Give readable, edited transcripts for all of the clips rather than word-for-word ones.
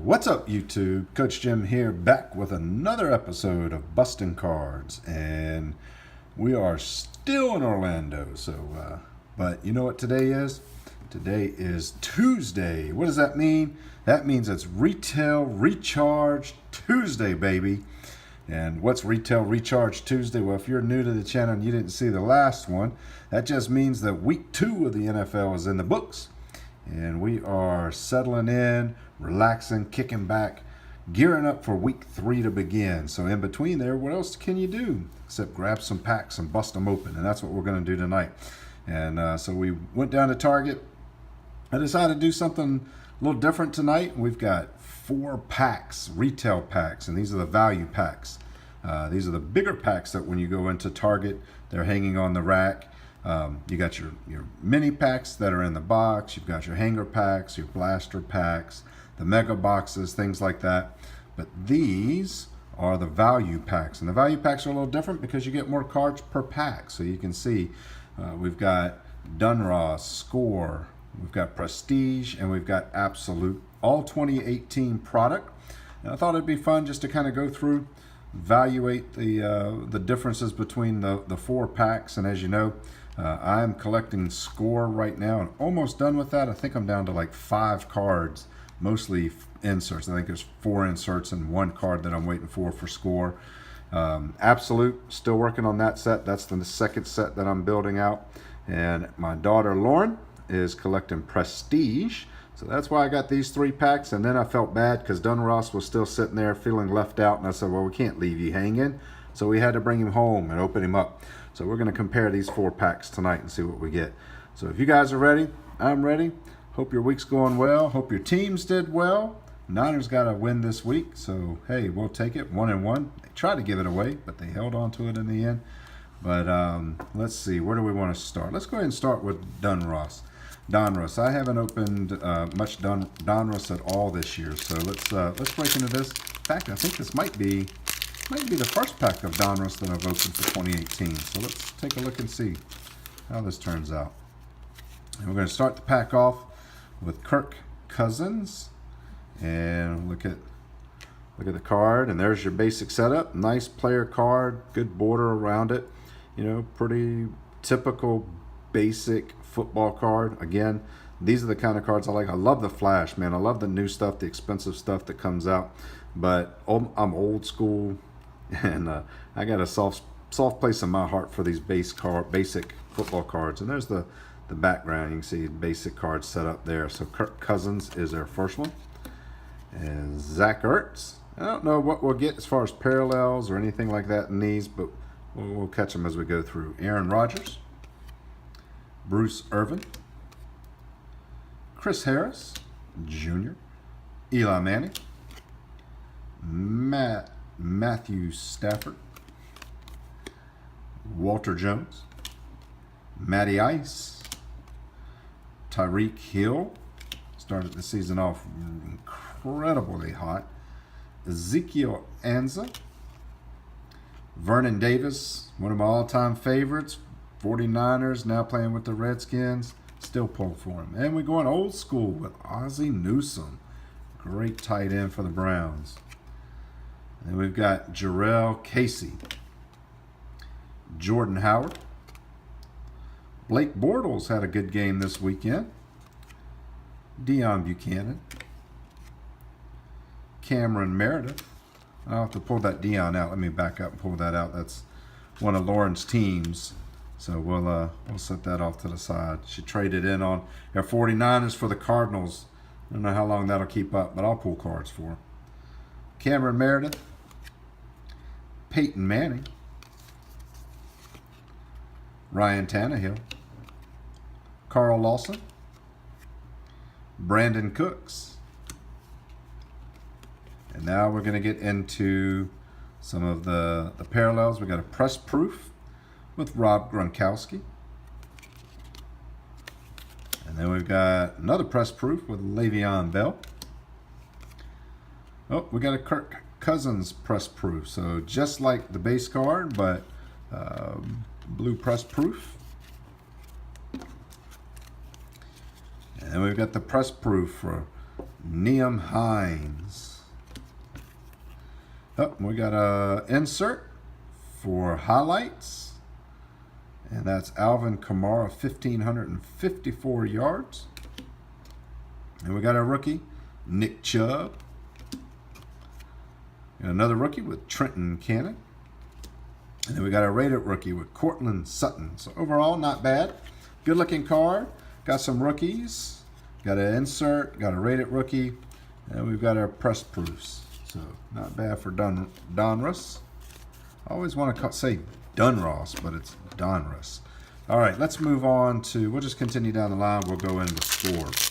What's up, YouTube? Coach Jim here, back with another episode of Bustin' Cards, and we are still in Orlando. But you know what today is? Today is Tuesday. What does that mean? That means it's Retail Recharge Tuesday, baby. And what's Retail Recharge Tuesday? Well, if you're new to the channel and you didn't see the last one, that just means that week 2 of the NFL is in the books. And we are settling in, relaxing, kicking back, gearing up for week 3 to begin. So in between there, what else can you do except grab some packs and bust them open? And that's what we're going to do tonight. And so we went down to Target. I decided to do something a little different tonight. We've got 4 packs, retail packs, and these are the value packs. These are the bigger packs that when you go into Target, they're hanging on the rack. You got your mini packs that are in the box. You've got your hanger packs, your blaster packs, the mega boxes, things like that. But these are the value packs. And the value packs are a little different because you get more cards per pack. So you can see we've got Donruss, Score, we've got Prestige, and we've got Absolute, all 2018 product. And I thought it'd be fun just to kind of go through, evaluate the differences between the 4 packs. And as you know, I'm collecting Score right now and almost done with that. I think I'm down to like 5 cards, mostly inserts. I think there's 4 inserts and 1 card that I'm waiting for Score. Absolute, still working on that set. That's the second set that I'm building out. And my daughter Lauren is collecting Prestige. So that's why I got these 3 packs. And then I felt bad because Donruss was still sitting there feeling left out. And I said, well, we can't leave you hanging. So we had to bring him home and open him up. So we're going to compare these 4 packs tonight and see what we get. So if you guys are ready, I'm ready. Hope your week's going well. Hope your teams did well. Niners got a win this week. So, hey, we'll take it. 1-1. They tried to give it away, but they held on to it in the end. But let's see. Where do we want to start? Let's go ahead and start with Donruss. I haven't opened much Donruss at all this year. So let's break into this. In fact, I think this might be the first pack of Donruss that I've opened for 2018. So let's take a look and see how this turns out. And we're going to start the pack off with Kirk Cousins. And look at the card. And there's your basic setup. Nice player card. Good border around it. You know, pretty typical basic football card. Again, these are the kind of cards I like. I love the flash, man. I love the new stuff, the expensive stuff that comes out. But I'm old school. And I got a soft place in my heart for these basic football cards. And there's the background. You can see basic cards set up there. So Kirk Cousins is our first one. And Zach Ertz. I don't know what we'll get as far as parallels or anything like that in these, but we'll catch them as we go through. Aaron Rodgers. Bruce Irvin. Chris Harris Jr. Eli Manning. Matthew Stafford, Walter Jones, Matty Ice, Tyreek Hill, started the season off incredibly hot, Ezekiel Anza, Vernon Davis, one of my all-time favorites, 49ers, now playing with the Redskins, still pull for him. And we're going old school with Ozzie Newsome, great tight end for the Browns. And we've got Jarrell Casey, Jordan Howard. Blake Bortles had a good game this weekend. Deion Buchanan. Cameron Meredith. I'll have to pull that Deion out. Let me back up and pull that out. That's one of Lauren's teams. So we'll set that off to the side. She traded in on her 49ers for the Cardinals. I don't know how long that'll keep up, but I'll pull cards for her. Cameron Meredith. Peyton Manning, Ryan Tannehill, Carl Lawson, Brandon Cooks. And now we're going to get into some of the parallels. We got a press proof with Rob Gronkowski. And then we've got another press proof with Le'Veon Bell. Oh, we got a Kirk Cousins press proof. So just like the base card, but blue press proof. And we've got the press proof for Neum Hines. Oh, we got a insert for highlights, and that's Alvin Kamara, 1,554 yards. And we got a rookie, Nick Chubb. And another rookie with Trenton Cannon. And then we got a rated rookie with Cortland Sutton. So overall, not bad. Good looking card. Got some rookies. Got an insert. Got a rated rookie. And we've got our press proofs. So not bad for Donruss. I always want to say Donruss, but it's Donruss. All right, let's move on to, we'll just continue down the line. We'll go into scores.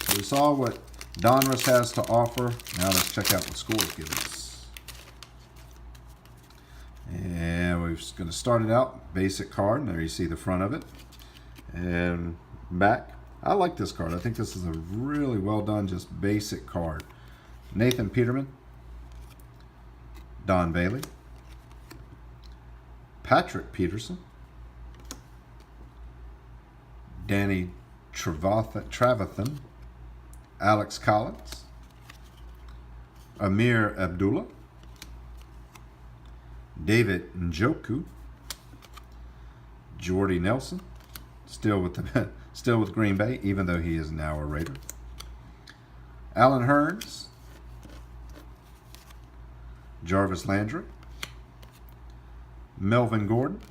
So we saw what Donruss has to offer. Now let's check out what scores give us. And we're going to start it out, basic card. And there you see the front of it. And back. I like this card. I think this is a really well done, just basic card. Nathan Peterman. Don Bailey. Patrick Peterson. Danny Trevathan. Alex Collins. Amir Abdullah. David Njoku. Jordy Nelson. Still with Green Bay, even though he is now a Raider. Alan Hearns. Jarvis Landry. Melvin Gordon.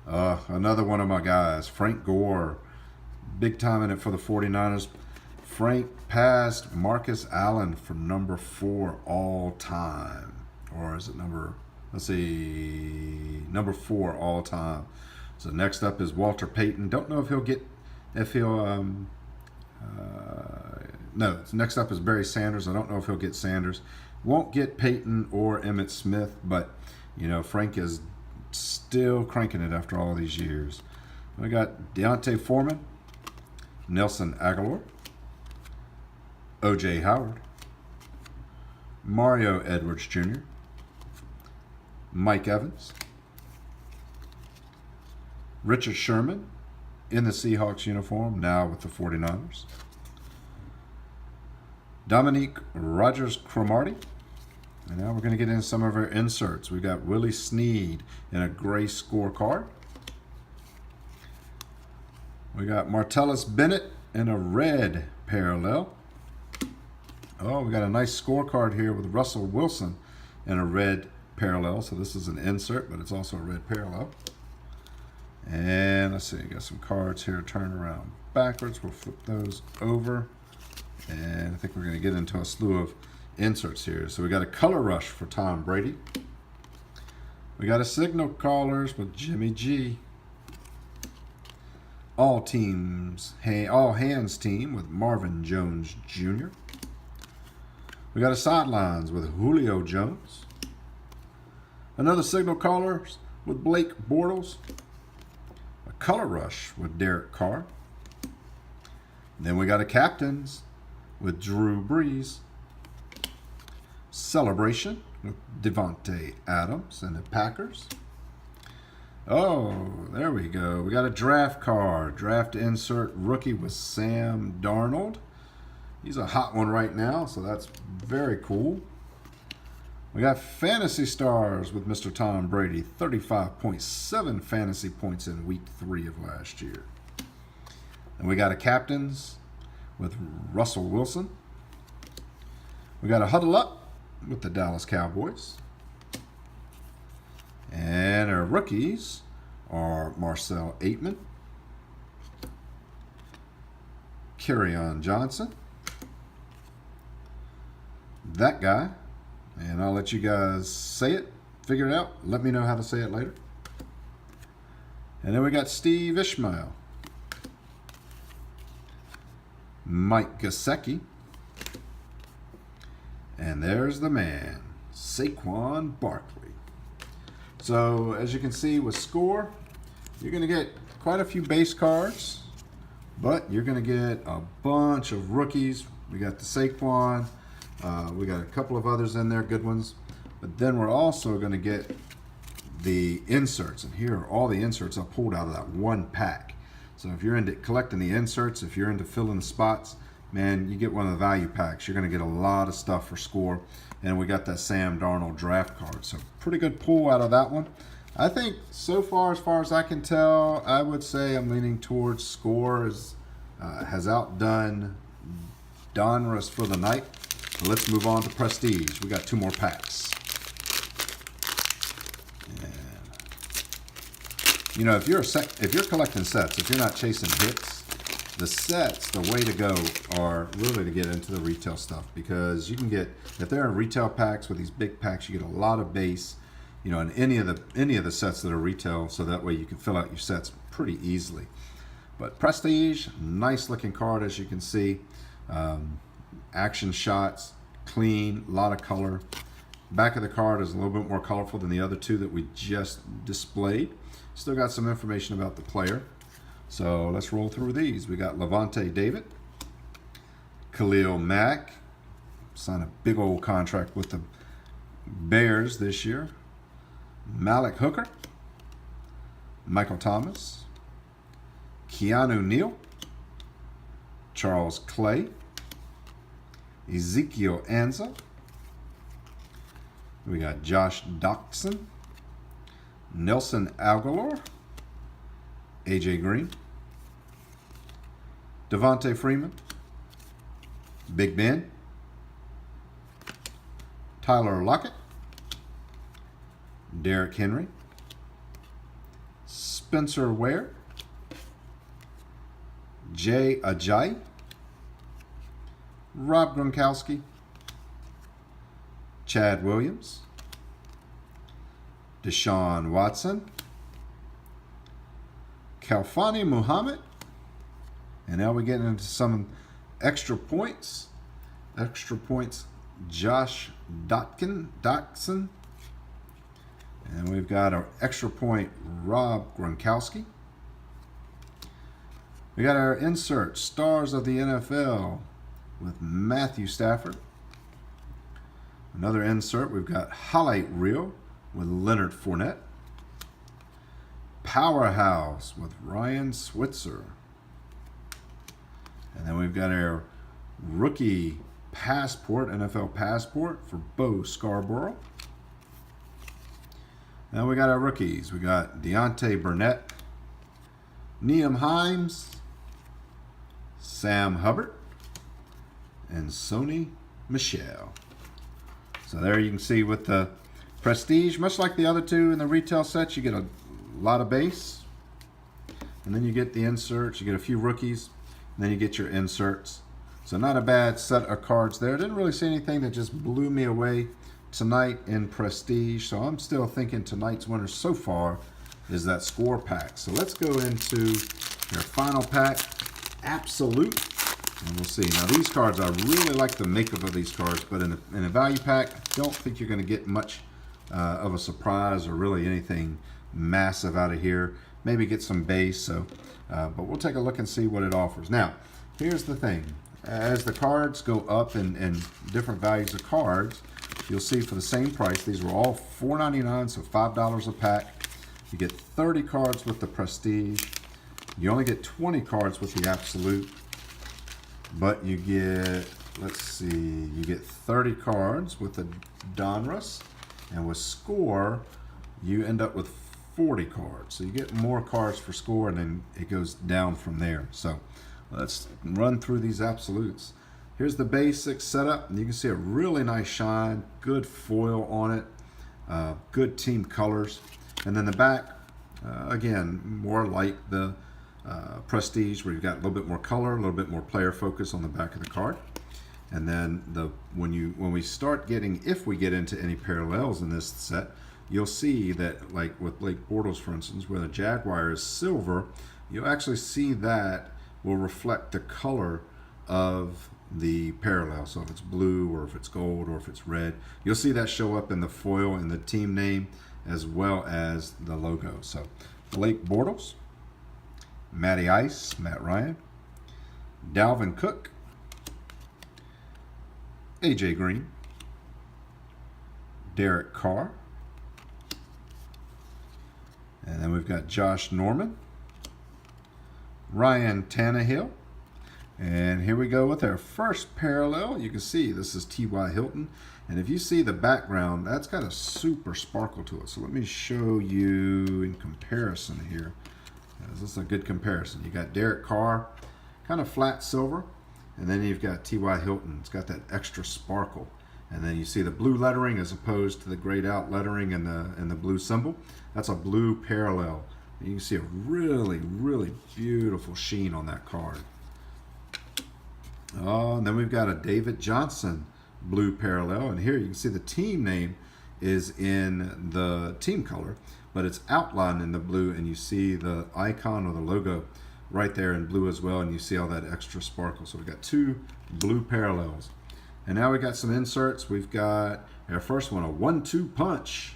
Another one of my guys, Frank Gore. Big time in it for the 49ers. Frank passed Marcus Allen for number 4 all time. Or is it number 4 all time. So next up is Walter Payton. Don't know if no, next up is Barry Sanders. I don't know if he'll get Sanders. Won't get Payton or Emmitt Smith, but you know, Frank is still cranking it after all these years. We got Deontay Foreman, Nelson Aguilar, O.J. Howard, Mario Edwards Jr., Mike Evans, Richard Sherman in the Seahawks uniform, now with the 49ers, Dominique Rodgers-Cromartie. And now we're going to get into some of our inserts. We've got Willie Snead in a gray scorecard. We got Martellus Bennett in a red parallel. Oh, we got a nice scorecard here with Russell Wilson in a red parallel. So this is an insert, but it's also a red parallel. And let's see, got some cards here turn around backwards. We'll flip those over. And I think we're going to get into a slew of inserts here. So we got a color rush for Tom Brady. We got a signal callers with Jimmy G. All hands team with Marvin Jones Jr. We got a sidelines with Julio Jones. Another signal callers with Blake Bortles. A color rush with Derek Carr. Then we got a captains with Drew Brees. Celebration with Devontae Adams and the Packers. Oh, there we go. We got a draft card. Draft insert rookie with Sam Darnold. He's a hot one right now, so that's very cool. We got Fantasy Stars with Mr. Tom Brady. 35.7 fantasy points in week 3 of last year. And we got a captains with Russell Wilson. We got a huddle up with the Dallas Cowboys. And our rookies are Marcel Aitman, Kerryon Johnson, that guy, and I'll let you guys say it, figure it out, let me know how to say it later. And then we got Steve Ishmael, Mike Gesicki, and there's the man, Saquon Barkley. So as you can see with score, you're going to get quite a few base cards, but you're going to get a bunch of rookies. We got the Saquon. We got a couple of others in there, good ones. But then we're also going to get the inserts. And here are all the inserts I pulled out of that one pack. So if you're into collecting the inserts, if you're into filling the spots, man, you get one of the value packs, you're going to get a lot of stuff for score. And we got that Sam Darnold draft card. So pretty good pull out of that one. I think so far as I can tell, I would say I'm leaning towards score has outdone Donruss for the night. So let's move on to Prestige. We got 2 more packs. You know, if you're collecting sets, if you're not chasing hits, the sets, the way to go are really to get into the retail stuff, because you can get, if they're in retail packs with these big packs, you get a lot of base, you know, in any of the sets that are retail, so that way you can fill out your sets pretty easily. But Prestige, nice looking card, as you can see. Action shots, clean, a lot of color. Back of the card is a little bit more colorful than the other 2 that we just displayed. Still got some information about the player. So let's roll through these. We got Levante David, Khalil Mack, signed a big old contract with the Bears this year. Malik Hooker, Michael Thomas, Keanu Neal, Charles Clay, Ezekiel Anza. We got Josh Doctson, Nelson Aguilar, AJ Green, Devontae Freeman, Big Ben, Tyler Lockett, Derrick Henry, Spencer Ware, Jay Ajayi, Rob Gronkowski, Chad Williams, Deshaun Watson, Kalfani Muhammad, and now we're getting into some extra points. Josh Doctson, and we've got our extra point, Rob Gronkowski. We got our insert, Stars of the NFL, with Matthew Stafford. Another insert, we've got Highlight Reel with Leonard Fournette. Powerhouse with Ryan Switzer. And then we've got our rookie passport, NFL passport for Bo Scarborough. Now we got our rookies. We got Deontay Burnett, Nyheim Hines, Sam Hubbard, and Sony Michel. So there you can see with the Prestige, much like the other 2 in the retail sets, you get a lot of base, and then you get the inserts, you get a few rookies, and then you get your inserts. So not a bad set of cards there. Didn't really see anything that just blew me away tonight in Prestige. So I'm still thinking tonight's winner so far is that score pack. So let's go into your final pack, Absolute, and we'll see. Now these cards, I really like the makeup of these cards, but in a value pack, I don't think you're going to get much of a surprise or really anything massive out of here. Maybe get some base. So, but we'll take a look and see what it offers. Now, here's the thing: as the cards go up in different values of cards, you'll see for the same price, these were all $4.99, so $5 a pack. You get 30 cards with the Prestige. You only get 20 cards with the Absolute, but you get, let's see, you get 30 cards with the Donruss, and with Score, you end up with 40 cards. So you get more cards for Score, and then it goes down from there. So let's run through these Absolutes. Here's the basic setup, and you can see a really nice shine, good foil on it, good team colors. And then the back, again, more like the Prestige, where you've got a little bit more color, a little bit more player focus on the back of the card. And then when we start getting, if we get into any parallels in this set, you'll see that, like with Blake Bortles, for instance, where the Jaguar is silver, you'll actually see that will reflect the color of the parallel. So if it's blue, or if it's gold, or if it's red, you'll see that show up in the foil and the team name as well as the logo. So Blake Bortles, Matty Ice, Matt Ryan, Dalvin Cook, AJ Green, Derek Carr, and then we've got Josh Norman, Ryan Tannehill, And here we go with our first parallel. You can see this is T.Y. Hilton. And if you see the background, that's got a super sparkle to it. So let me show you in comparison here. This is a good comparison. You got Derek Carr, kind of flat silver. And then you've got T.Y. Hilton. It's got that extra sparkle. And then you see the blue lettering as opposed to the grayed out lettering and the blue symbol. That's a blue parallel. You can see a really, really beautiful sheen on that card. Oh, and then we've got a David Johnson blue parallel. And here you can see the team name is in the team color, but it's outlined in the blue, and you see the icon or the logo right there in blue as well, and you see all that extra sparkle. So we've got two blue parallels. And now we got some inserts. We've got our first one, a 1-2 punch.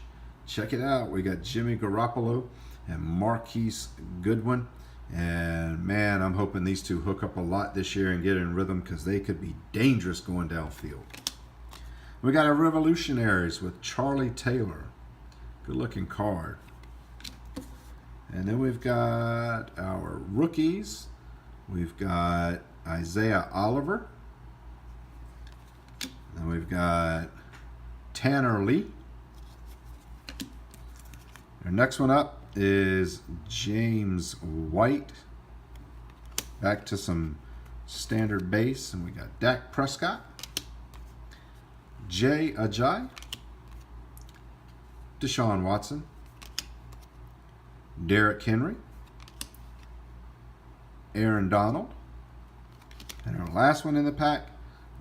Check it out. We got Jimmy Garoppolo and Marquise Goodwin. And man, I'm hoping these two hook up a lot this year and get in rhythm, because they could be dangerous going downfield. We got our Revolutionaries with Charlie Taylor. Good looking card. And then we've got our rookies. We've got Isaiah Oliver. And we've got Tanner Lee. Our next one up is James White. Back to some standard base, and we got Dak Prescott, Jay Ajayi, Deshaun Watson, Derrick Henry, Aaron Donald, and our last one in the pack,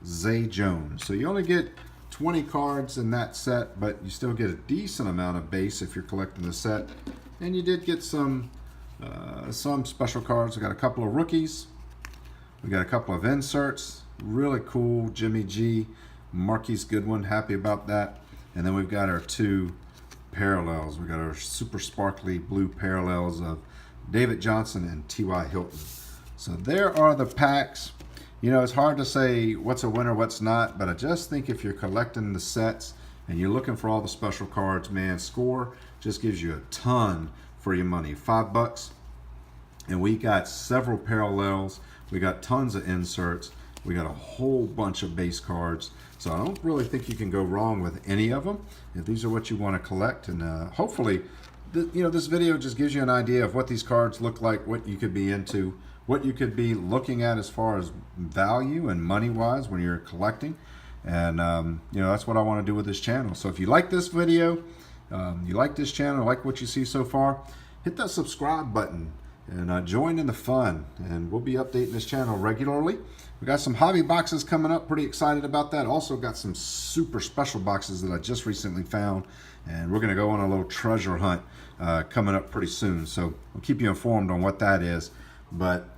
Zay Jones. So you only get 20 cards in that set, but you still get a decent amount of base if you're collecting the set. And you did get some special cards. We got a couple of rookies. We got a couple of inserts. Really cool. Jimmy G, Marquise Goodwin. Happy about that. And then we've got our two parallels. We got our super sparkly blue parallels of David Johnson and T.Y. Hilton. So there are the packs. You know, it's hard to say what's a winner, what's not, but I just think if you're collecting the sets and you're looking for all the special cards, man, Score just gives you a ton for your money. $5. And we got several parallels. We got tons of inserts. We got a whole bunch of base cards. So I don't really think you can go wrong with any of them if these are what you want to collect. And hopefully, this video just gives you an idea of what these cards look like, what you could be into, what you could be looking at as far as value and money-wise when you're collecting. And, that's what I want to do with this channel. So if you like this video, you like this channel, like what you see so far, hit that subscribe button and join in the fun. And we'll be updating this channel regularly. We got some hobby boxes coming up. Pretty excited about that. Also got some super special boxes that I just recently found. And we're going to go on a little treasure hunt coming up pretty soon. So we'll keep you informed on what that is. But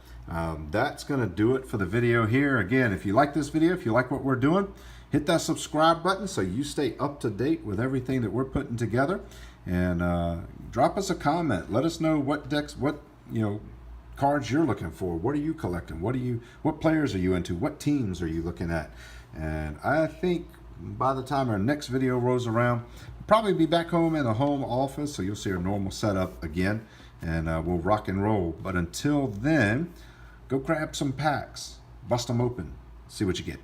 that's going to do it for the video here. Again, if you like this video, if you like what we're doing, hit that subscribe button so you stay up to date with everything that we're putting together. And drop us a comment. Let us know what decks, cards you're looking for. What are you collecting? What players are you into? What teams are you looking at? And I think by the time our next video rolls around, we'll probably be back home in the home office, so you'll see our normal setup again, and we'll rock and roll. But until then, go grab some packs, bust them open, see what you get.